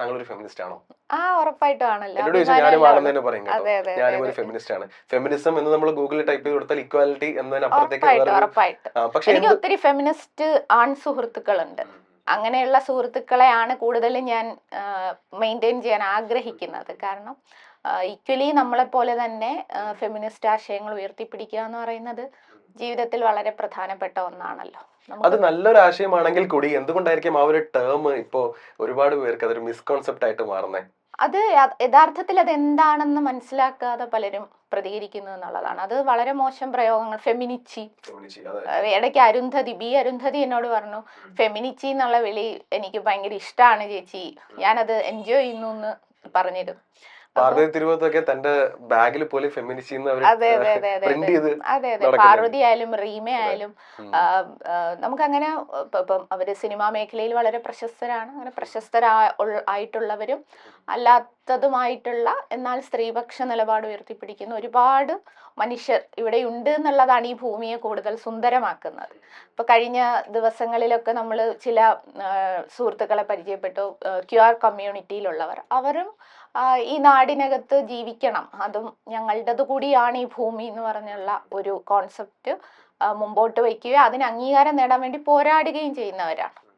താങ്കളൊരു feminist ആണോ? ഉറപ്പായിട്ടും ആണല്ലോ. എന്നോട് ചോദിച്ചാൽ ഞാനും ആണെന്ന് തന്നെ പറയും കേട്ടോ. അതെ അതെ ഞാനും ഒരു ഫെമിനിസ്റ്റ് ആണ്. ഫെമിനിസം എന്ന് നമ്മൾ ഗൂഗിളിൽ ടൈപ്പ് ചെയ്ത് കൊടുത്താൽ ഇക്വാലിറ്റി എന്നതിനപ്പുറത്തേക്ക് ഉറപ്പായിട്ടും. പക്ഷെ എനിക്ക് ഒത്തിരി ഫെമിനിസ്റ്റ് ആൺ സുഹൃത്തുക്കളുണ്ട്. അങ്ങനെയുള്ള സുഹൃത്തുക്കളെയാണ് കൂടുതലും ഞാൻ മെയിൻറ്റെയിൻ ചെയ്യാൻ ആഗ്രഹിക്കുന്നത്. കാരണം ഈക്വലി നമ്മളെപ്പോലെ തന്നെ ഫെമിനിസ്റ്റ് ആശയങ്ങൾ ഉയർത്തിപ്പിടിക്കുക എന്ന് പറയുന്നത് ജീവിതത്തിൽ വളരെ പ്രധാനപ്പെട്ട ഒന്നാണല്ലോ. അത് നല്ലൊരു ആശയമാണെങ്കിൽ കൂടി എന്തുകൊണ്ടായിരിക്കും ആ ഒരു ടേം ഇപ്പോ ഒരുപാട് പേർക്ക് അതൊരു മിസ്കോൺസെപ്റ്റ് ആയിട്ട് മാറുന്നത്? അത് യഥാർത്ഥത്തിൽ അത് എന്താണെന്ന് മനസ്സിലാക്കാതെ പലരും പ്രതികരിക്കുന്നു എന്നുള്ളതാണ്. അത് വളരെ മോശം പ്രയോഗങ്ങൾ. ഫെമിനിച്ചി, ഇടയ്ക്ക് അരുന്ധതി എന്നോട് പറഞ്ഞു, ഫെമിനിച്ചി എന്നുള്ള വിളി എനിക്ക് ഭയങ്കര ഇഷ്ടമാണ് ചേച്ചി, ഞാനത് എൻജോയ് ചെയ്യുന്നു എന്ന് പറഞ്ഞിരുന്നു. പാർവതി തിരുവോത്തൊക്കെ തന്റെ ബാഗിൽ പോലെ ഫെമിനിസ്റ്റ് അതെ പാർവതി ആയാലും റീമ ആയാലും നമുക്കങ്ങനെ ഇപ്പം അവര് സിനിമാ മേഖലയിൽ വളരെ പ്രശസ്തരാണ്. അങ്ങനെ ആയിട്ടുള്ളവരും അല്ലാത്തതുമായിട്ടുള്ള എന്നാൽ സ്ത്രീപക്ഷ നിലപാട് ഉയർത്തിപ്പിടിക്കുന്ന ഒരുപാട് മനുഷ്യർ ഇവിടെ ഉണ്ട് എന്നുള്ളതാണ് ഈ ഭൂമിയെ കൂടുതൽ സുന്ദരമാക്കുന്നത്. ഇപ്പൊ കഴിഞ്ഞ ദിവസങ്ങളിലൊക്കെ നമ്മൾ ചില സുഹൃത്തുക്കളെ പരിചയപ്പെട്ടു, QR കമ്മ്യൂണിറ്റിയിലുള്ളവർ. അവരും ഈ നാടിനകത്ത് ജീവിക്കണം, അതും ഞങ്ങളുടേത് കൂടിയാണ് ഈ ഭൂമി എന്ന് പറഞ്ഞുള്ള ഒരു കോൺസെപ്റ്റ് മുമ്പോട്ട് വയ്ക്കുകയും അതിന് അംഗീകാരം നേടാൻ വേണ്ടി പോരാടുകയും ചെയ്യുന്നവരാണ്.